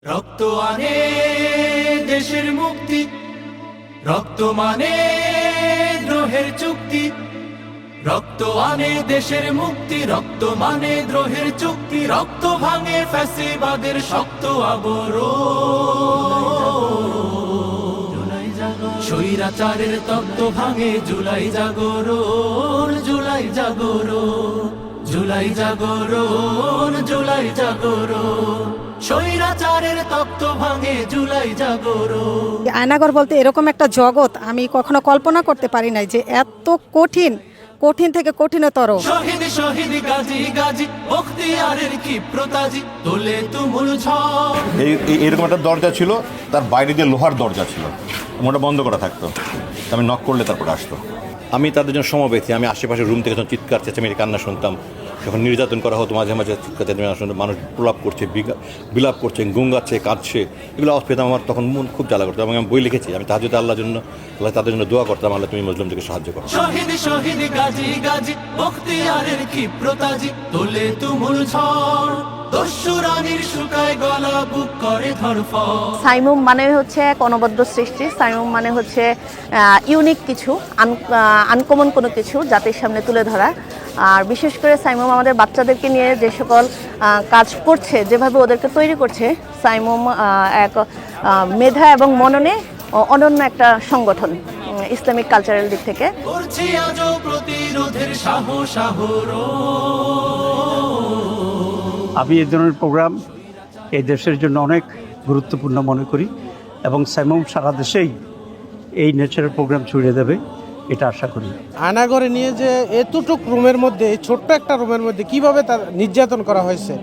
রক্ত আনে দেশের মুক্তি, রক্ত মানে দ্রোহের চুক্তি। রক্ত আনে দেশের মুক্তি, রক্ত মানে দ্রোহের চুক্তি। রক্ত ভাঙে ফ্যাসিবাদের শক্ত আবরণ। স্বৈরাচারের তত্ত্ব ভাঙে জুলাই জাগরণ, জুলাই জাগরণ, জুলাই জাগরণ, জুলাই জাগরণ। স্বৈরাচারের তত্ত্ব ভাঙে জুলাই জাগরণ। আয়নাঘর বলতে এরকম একটা জগৎ আমি কখনো কল্পনা করতে পারি নাই যে এত কঠিন, কঠিন থেকে কঠিনতর। শহীদ শহীদ গাজী গাজী বখতিয়ারের ক্ষিপ্রতাজি তোলে তুমুল ঝড়। এরকম একটা দরজা ছিল, তার বাইরে দিয়ে লোহার দরজা ছিল, ওটা বন্ধ করা থাকতো। আমি নক করলে তারপরে আসতো। আমি তাদের জন্য সমবেতি। আমি আশেপাশের রুম থেকে যখন চিৎকার চেঁচামেচি কান্না শুনতাম, যখন নির্যাতন করা হতো মাঝে মাঝে চিৎকার চেঁচামেচি শুনতাম, মানুষ প্রলাপ করছে, বিলাপ করছে, গুঙ্গাচ্ছে, কাঁদছে, এগুলো আওয়াজ পেতাম। আমার তখন মন খুব জ্বালা করতো এবং আমি বই লিখেছি, আমি তাহাজ্জুদে আল্লাহর জন্য, আল্লাহ তাদের জন্য দোয়া করতাম, আল্লাহ তুমি মুসলিমদেরকে সাহায্য করো। শহীদ শহীদ গাজী গাজী বখতিয়ারের ক্ষিপ্রতাজি তোলে তুমুল ঝড়। দস্যুরানীর শুকায় গলা, বুক করে ধরফর। সাইমুম মানে হচ্ছে এক অনবদ্য সৃষ্টি। সাইমুম মানে হচ্ছে ইউনিক কিছু, আনকমন কোনো কিছু জাতির সামনে তুলে ধরা। আর বিশেষ করে সাইমুম আমাদের বাচ্চাদেরকে নিয়ে যে সকল কাজ করছে, যেভাবে ওদেরকে তৈরি করছে, সাইমুম এক মেধা এবং মননে অনন্য একটা সংগঠন ইসলামিক কালচারাল দিক থেকে। করছি আজও প্রতিরোধের সাহস আহরণ। আমি এই ধরনের প্রোগ্রাম এই দেশের জন্য অনেক গুরুত্বপূর্ণ মনে করি এবং সাইমুম সারা দেশেই এই নেচারের প্রোগ্রাম ছড়িয়ে দেবে এটা আশা করি। আয়নাঘরে নিয়ে যে এতটুক রুমের মধ্যে, এই ছোট্ট একটা রুমের মধ্যে কিভাবে তার নির্যাতন করা হয়েছে,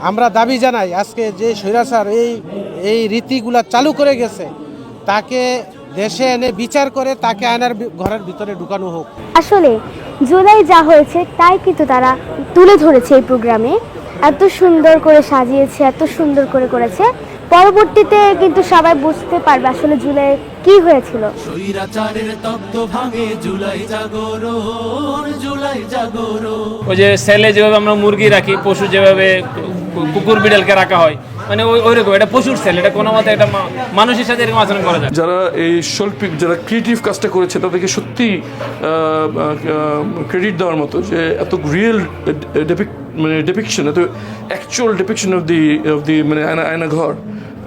আমরা দাবি জানাই আজকে যে স্বৈরাচার এই রীতিগুলা চালু করে গেছে, তাকে দেশে এনে বিচার করে তাকে আয়নার ঘরের ভিতরে ঢুকানো হোক। আসলে জুলাই যা হয়েছে তাই কিন্তু তারা তুলে ধরেছে এই প্রোগ্রামে, এত সুন্দর করে সাজিয়েছে, এত সুন্দর করে করেছে। পরবর্তীতে কিন্তু সবাই বুঝতে পারবে আসলে জুলাই কি হয়েছিল। স্বৈরাচারের তত্ত্ব ভাঙে জুলাই জাগরণ, জুলাই জাগরণ। ওই যে সেলে যেভাবে আমরা মুরগি রাখি, পশু যেভাবে কুকুর বিড়ালকে রাখা হয়, মানে ওই রকম এটা পশুর সেল, এটা কোনো মতে একটা মানুষের সাথে এরকম আচরণ করা যায়। যারা এই শৈল্পিক, যারা ক্রিয়েটিভ কাজটা করেছে তাদেরকে সত্যি ক্রেডিট দেওয়ার মতো, যে এত রিয়েল ডেপিকশন, এত অ্যাকচুয়াল ডেপিকশন অফ দি মানে আয়নাঘর।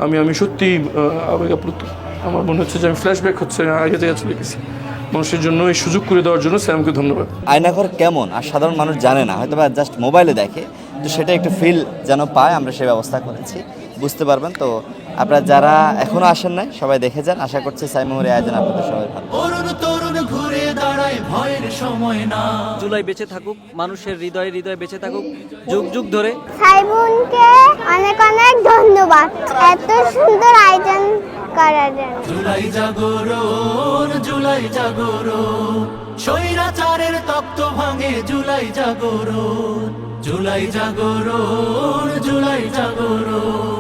আমি সত্যি আবেগাপ্লুত। আমার মনে হচ্ছে যে আমি ফ্ল্যাশব্যাক হচ্ছে, আগে থেকে চলে গেছি। মানুষের জন্য এই সুযোগ করে দেওয়ার জন্য স্যামকে ধন্যবাদ। আয়নাঘর কেমন আর সাধারণ মানুষ জানে না, হয়তো বা জাস্ট মোবাইলে দেখে, তো সেটা একটু ফিল যেন পায়, আমরা সেই ব্যবস্থা করেছি, বুঝতে পারবেন। তো আপনারা যারা এখনো আসেন নাই সবাই দেখে যান। আশা করছি সাইমুমের আয়োজন আপনাদের সবাই ভালো। তরুণ তরুণ ঘুরে দাঁড়ায়, ভয়ের সময় না। জুলাই বেঁচে থাকুক, মানুষের হৃদয়ে হৃদয়ে বেঁচে থাকুক যুগ যুগ ধরে। সাইমুমকে অনেক অনেক ধন্যবাদ এত সুন্দর আয়োজন করার জন্য। জুলাই জাগরণ, জুলাই জাগরণ। স্বৈরাচারের তত্ত্ব ভাঙে জুলাই জাগরণ, জুলাই জাগরণ, জুলাই জাগরণ,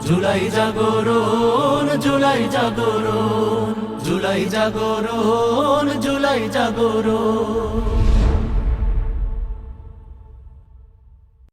জুলাই জাগরণ, জুলাই জাগরণ, জুলাই জাগরণ, জুলাই জাগরণ।